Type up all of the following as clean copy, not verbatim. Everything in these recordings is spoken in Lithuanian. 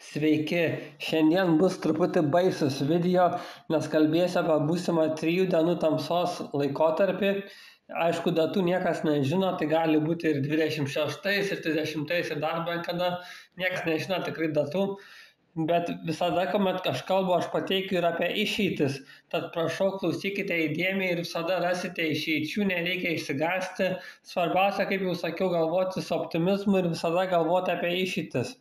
Sveiki, šiandien bus truputį baisus video, nes kalbėsiu apie būsimą 3 dienų tamsos laikotarpį. Aišku, datų niekas nežino, tai gali būti ir 26, ir 30, ir dar bent kada, niekas nežino tikrai datų. Bet visada, kuomet aš kalbu, aš pateikiu ir apie išeitis. Tad prašau, klausykite įdėmiai ir visada rasite išeičių, nereikia išsigąsti. Svarbiausia, kaip jau sakiau, galvoti su optimizmu ir visada galvoti apie išeitis.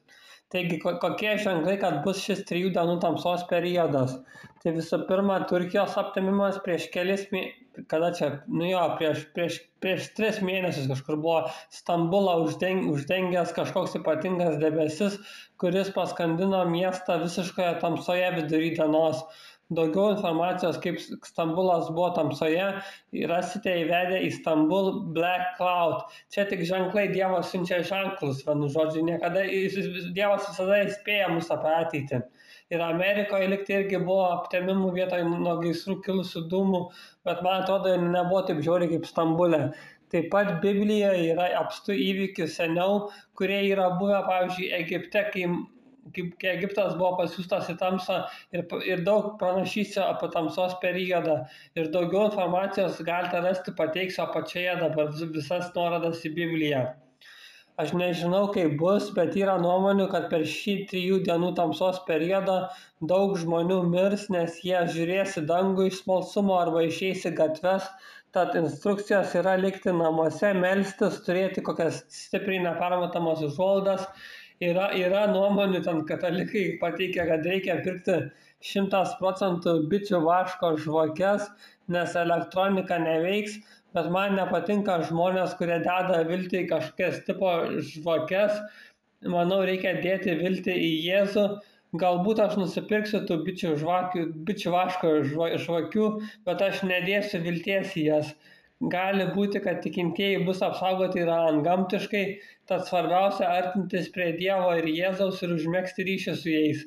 Taigi, kokie ženklai, kad bus šis 3 dienų tamsos periodas? Tai visų pirma, Turkijos aptemimas prieš kelis prieš 3 mėnesius kažkur buvo Stambulą uždengęs kažkoks ypatingas debesis, kuris paskandino miestą visiškoje tamsoje vidury dienos. Daugiau informacijos, kaip Stambulas buvo tamsoje, rasite įvedę Istanbul Black Cloud. Čia tik ženklai, Dievas siunčia ženklus, vienu žodžiu, Dievas visada įspėja mus apie ateitį. Ir Amerikoje liktai irgi buvo aptemimų vietoje nuo gaisrų kilusių dūmų, bet man atrodo, nebuvo taip žiauriai kaip Stambule. Taip pat Biblijoje yra apstu įvykių seniau, kurie yra buvę, pavyzdžiui, Egipte, kai Egiptas buvo pasiųstas į tamsą ir daug pranašysčių apie tamsos periodą. Ir daugiau informacijos galite rasti, pateiksiu apačioje dabar visas nuorodas į Bibliją. Aš nežinau, kaip bus, bet yra nuomonių, kad per šį 3 dienų tamsos periodą daug žmonių mirs, nes jie žiūrės į dangų iš smalsumo arba išeis į gatves. Tad instrukcijos yra likti namuose, melstis, turėti kokias stipriai nepermatomas užuolaidas. Yra nuomonių, ten katalikai pateikia, kad reikia pirkti 100% bičių vaško žvakes, nes elektronika neveiks, bet man nepatinka žmonės, kurie deda viltį į kažkokias tipo žvakes. Manau, reikia dėti viltį į Jėzų. Galbūt aš nusipirksiu tų bičių vaško žvakių, bet aš nedėsiu vilties į jas. Gali būti, kad tikintieji bus apsaugoti ir antgamtiškai, tad svarbiausia artintis prie Dievo ir Jėzaus ir užmegzti ryšį su jais.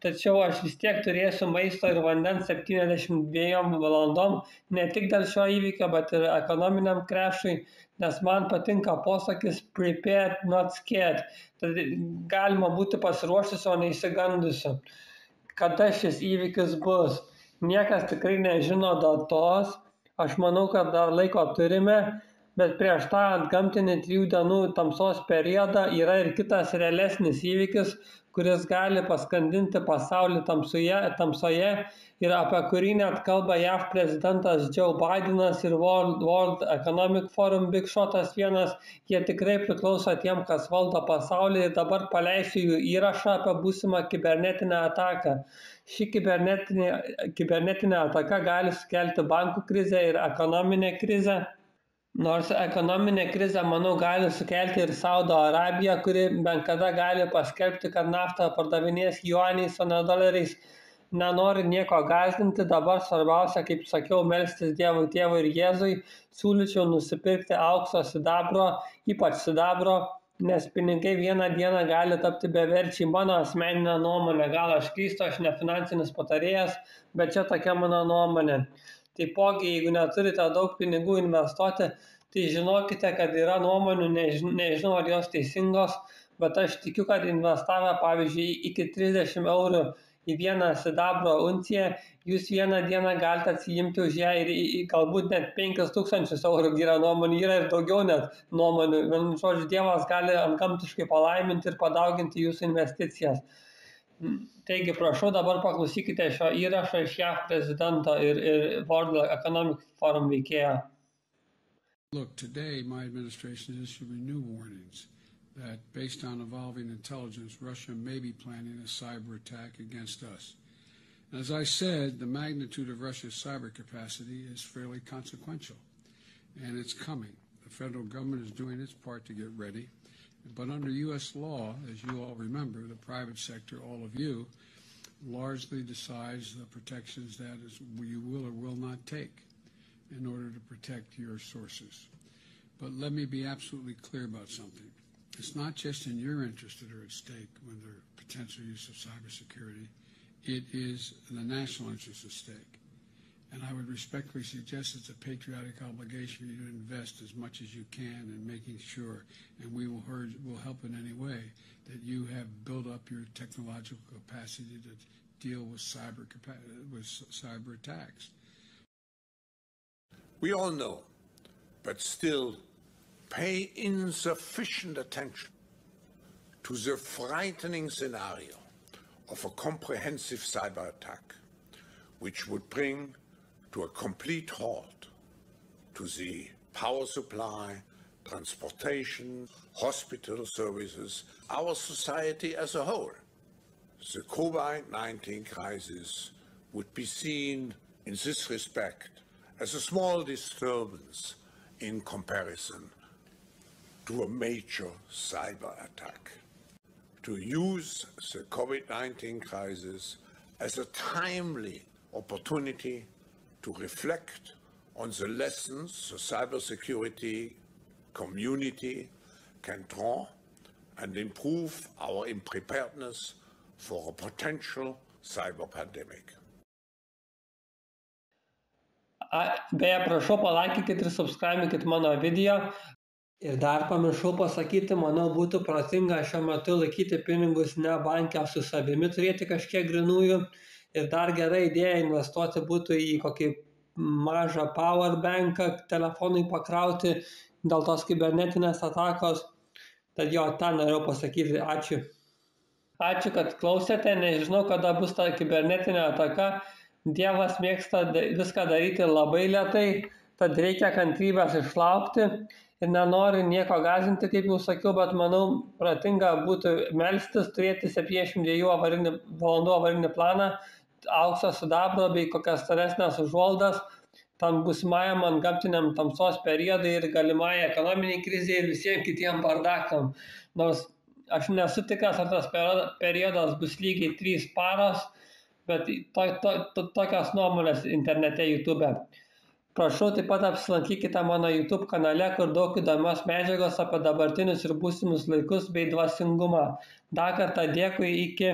Tačiau aš vis tiek turėsiu maisto ir vandens 72 valandom, ne tik dėl šio įvykio, bet ir ekonominiam krešui, nes man patinka posakis prepared, not scared. Tad galima būti pasiruošusi, o neišsigandusi. Kada šis įvykis bus? Niekas tikrai nežino datos. Aš manau, kad dar laiko turime, bet prieš tą antgamtinį 3 dienų tamsos periodą yra ir kitas realesnis įvykis, kuris gali paskandinti pasaulį tamsoje ir apie kurį net kalba JAV prezidentas Joe Bidenas ir World Economic Forum Big Shotas 1. Jie tikrai priklauso tiem, kas valdo pasaulį, ir dabar paleisiu jų įrašą apie būsimą kibernetinę ataką. Ši kibernetinė ataka gali sukelti bankų krizę ir ekonominę krizę. Nors ekonominė krizė, manau, gali sukelti ir Saudo Arabija, kuri bent kada gali paskelbti, kad naftą pardavinės juaniais, o ne doleriais. Nenoriu nieko gąsdinti, dabar svarbiausia, kaip sakiau, melstis Dievui, Tėvui ir Jėzui. Siūlyčiau nusipirkti aukso, sidabro, ypač sidabro, nes pinigai vieną dieną gali tapti beverčiai. Mano asmeninė nuomonė, gal aš klystu, aš ne finansinis patarėjas, bet čia tokia mano nuomonė. Taipogi, jeigu neturite daug pinigų investuoti, tai žinokite, kad yra nuomonių, nežinau ar jos teisingos, bet aš tikiu, kad investavę, pavyzdžiui, iki 30 eurų į vieną sidabro unciją, jūs vieną dieną galite atsijimti už ją ir galbūt net 5000 eurų. Yra nuomonių, yra ir daugiau net nuomonių. Vienu žodžiu, Dievas gali antgamtiškai palaiminti ir padauginti jūsų investicijas. Taigi, prašau, dabar paklausykite šio įrašo iš JAV prezidento ir World Economic Forum veikėjo. Look, today my administration is issuing new warnings that based on evolving intelligence, Russia may be planning a cyber attack against us. As I said, the magnitude of Russia's cyber capacity is fairly consequential, and it's coming. The federal government is doing its part to get ready. But under U.S. law, as you all remember, the private sector, all of you, largely decides the protections that you will or will not take in order to protect your sources. But let me be absolutely clear about something. It's not just in your interest that are at stake when there's potential use of cybersecurity. It is the national interest at stake. And I would respectfully suggest it's a patriotic obligation for you to invest as much as you can in making sure, and we will help in any way, that you have built up your technological capacity to deal with cyber attacks. We all know, but still pay insufficient attention to the frightening scenario of a comprehensive cyber attack, which would bring to a complete halt to the power supply, transportation, hospital services, our society as a whole. The COVID-19 crisis would be seen in this respect as a small disturbance in comparison to a major cyber attack. To use the COVID-19 crisis as a timely opportunity to reflect on the lessons the cybersecurity community can draw and improve our preparedness for a potential cyber pandemic. Beje, prašau, palaikykit ir subscribykit mano video. Ir dar pamiršau pasakyti, manau, būtų protinga šiuo metu laikyti pinigus ne banke, su savimi turėti kažkiek grinųjų. Ir dar gera idėja investuoti būtų į kokį mažą powerbanką telefonui pakrauti dėl tos kibernetinės atakos. Tad jo, tą norėjau pasakyti. Ačiū. Ačiū, kad klausėte. Nežinau, kada bus ta kibernetinė ataka. Dievas mėgsta viską daryti labai lėtai, tad reikia kantrybės išlaukti. Ir nenoriu nieko gąsdinti, kaip jau sakiau, bet manau, protinga būtų melstis, turėti 72 valandų avarinį planą, aukso sidabro bei kokias storesnės užuolaidas tam būsimajam antgamtiniam tamsos periodui ir galimai ekonominiai krizei ir visiems kitiem bardakam. Nors aš nesu tikras, ar tas periodas bus lygiai 3 paros, bet tokios nuomonės internete, YouTube. Prašau, taip pat apsilankykite mano YouTube kanale, kur daug įdomios medžiagos apie dabartinius ir būsimus laikus bei dvasingumą. Dar kartą dėkui, iki.